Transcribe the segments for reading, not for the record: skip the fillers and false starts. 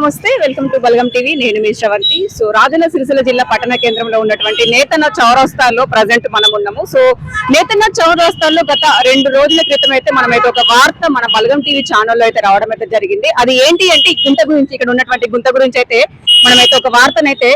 నమస్తే welcome to Balagam TV నేను మీ Sravanthi so Rajanna Sircilla జిల్లా పట్టణ కేంద్రంలో ఉన్నటువంటి నేతన్న చౌరస్తాలో ప్రజెంట్ మనం ఉన్నాము సో నేతన్న చౌరస్తాలో గత 2 రోజుల క్రితం అయితే మనమైతే ఒక వార్త మన బలగం టీవీ ఛానల్లో అయితే రావడం అయితే జరిగింది అది ఏంటి అంటే గుంత గురించి ఇక్కడ ఉన్నటువంటి గుంత గురించి అయితే మనమైతే ఒక వార్తనైతే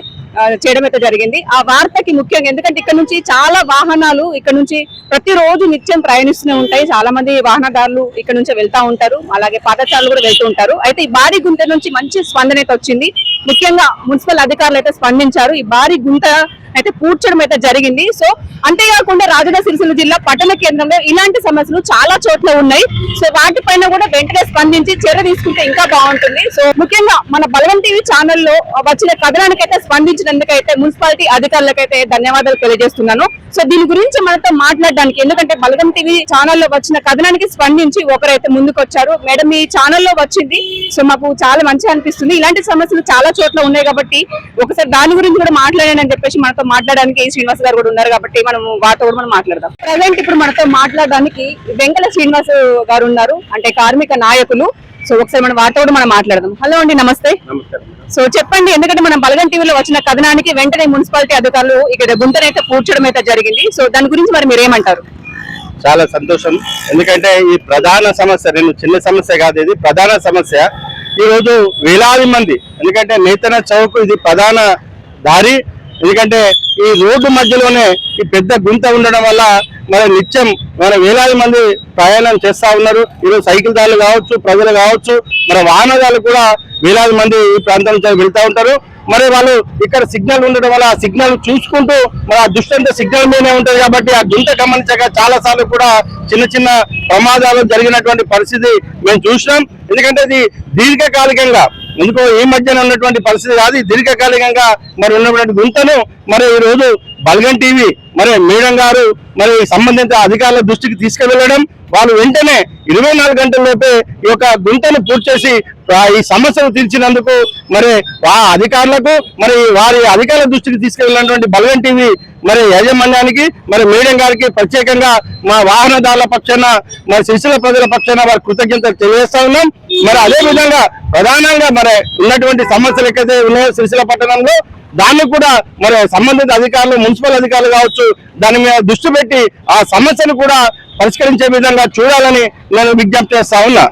చేయడం అయితే జరిగింది ఆ వార్తకి ముఖ్యంగా ఎందుకంటే ఇక్కడ నుంచి చాలా వాహనాలు ఇక్కడ నుంచి ప్రతిరోజు నిత్యం ప్రయాణిస్తూనే ఉంటాయి చాలా మంది వాహనదారులు ఇక్కడ నుంచి వెళ్తా ఉంటారు అలాగే పాదచారులు కూడా వెళ్తూ ఉంటారు అయితే ఈ భారీ గుంత నుంచి మంచి స్పందన అయితే వచ్చింది ముఖ్యంగా మున్సిపల్ అధికారులు అయితే స్పందించారు ఈ భారీ గుంత అయితే పూడ్చడం అయితే జరిగింది సో అంతేకాకుండా రాజన్న సిరిసిల్ల జిల్లా పట్టణ కేంద్రంలో ఇలాంటి సమస్యలు చాలా చోట్ల ఉన్నాయి సో వాటిపైన కూడా వెంటనే స్పందించి చర్య తీసుకుంటే ఇంకా బాగుంటుంది సో ముఖ్యంగా మన బలగం టీవీ ఛానల్లో వచ్చిన కథనానికైతే స్పందించినందుకైతే మున్సిపాలిటీ అధికారులకైతే ధన్యవాదాలు తెలియజేస్తున్నాను సో దీని గురించి మనతో మాట్లాడడానికి ఎందుకంటే బలగం టీవీ ఛానల్లో వచ్చిన కథనానికి స్పందించి ఒకరైతే ముందుకు వచ్చారు మేడం ఈ ఛానల్లో వచ్చింది సో మాకు చాలా మంచిగా అనిపిస్తుంది ఇలాంటి సమస్యలు చాలా చోట్ల ఉన్నాయి కాబట్టి ఒకసారి దాని గురించి కూడా మాట్లాడానని చెప్పేసి మనతో మాట్లాడడానికి శ్రీనివాస్ గారు కూడా ఉన్నారు కాబట్టి మనం వారితో కూడా మనం మాట్లాడదాం ప్రజెంట్ ఇప్పుడు మనతో మాట్లాడడానికి వెంకట శ్రీనివాస్ గారు ఉన్నారు అంటే కార్మిక నాయకులు సో ఒకసారి మనం వారితో కూడా మనం మాట్లాడదాం హలో అండి నమస్తే సో చెప్పండి ఎందుకంటే మనం బలగం టీవీలో వచ్చిన కథనానికి వెంటనే మున్సిపాలిటీ అధికారులు ఇక్కడ గుంతనైతే పూడ్చడం అయితే జరిగింది సో దాని గురించి మరి మీరు ఏమంటారు చాలా సంతోషం ఎందుకంటే ఈ ప్రధాన సమస్య నేను చిన్న సమస్య కాదు ఇది ప్రధాన సమస్య ఈ రోజు వేలాది మంది ఎందుకంటే నేతన చౌక్ ఇది ప్రధాన దారి ఎందుకంటే ఈ రోడ్డు మధ్యలోనే ఈ పెద్ద గుంత ఉండడం వల్ల మన నిత్యం మన వేలాది మంది ప్రయాణం చేస్తా ఉన్నారు ఈరోజు సైకిల్ దారులు కావచ్చు ప్రజలు కావచ్చు మన వాహనదారులు కూడా వేలాది మంది ఈ ప్రాంతం నుంచి వెళ్తా ఉంటారు మరి వాళ్ళు ఇక్కడ సిగ్నల్ ఉండడం వల్ల ఆ సిగ్నల్ చూసుకుంటూ మన దృష్టి అంతా సిగ్నల్ మీదనే ఉంటుంది కాబట్టి ఆ గుంత గమనించక చాలా సార్లు కూడా చిన్న చిన్న ప్రమాదాలు జరిగినటువంటి పరిస్థితి మేము చూసినాం ఎందుకంటే ఇది దీర్ఘకాలికంగా ఎందుకో ఈ మధ్యన ఉన్నటువంటి పరిస్థితి కాదు దీర్ఘకాలికంగా మరి ఉన్నటువంటి గుంతను మరి ఈ రోజు బలగం టీవీ మరి మేడం గారు మరి సంబంధిత అధికారుల దృష్టికి తీసుకువెళ్ళడం వాళ్ళు వెంటనే 24 గంటల్లోపే ఈ యొక్క గుంతను పూర్తి చేసి ఈ సమస్యను తీర్చినందుకు మరి ఆ అధికారులకు మరి వారి అధికారుల దృష్టికి తీసుకెళ్ళినటువంటి బలగం టీవీ మరి యాజమాన్యానికి మరి మేడం గారికి ప్రత్యేకంగా మా వాహనదారుల పక్షాన మరి సిరిసిల్ల ప్రజల పక్షాన వారి కృతజ్ఞతలు తెలియజేస్తా ఉన్నాం మరి అదే విధంగా ప్రధానంగా మరి ఉన్నటువంటి సమస్యలు ఎక్కడైతే ఉన్నాయో సిరిసిల్ల పట్టణంలో దాన్ని కూడా మరి సంబంధిత అధికారులు మున్సిపల్ అధికారులు కావచ్చు దాని మీద దృష్టి పెట్టి ఆ సమస్యను కూడా పరిష్కరించే విధంగా చూడాలని నేను విజ్ఞప్తి చేస్తా ఉన్నా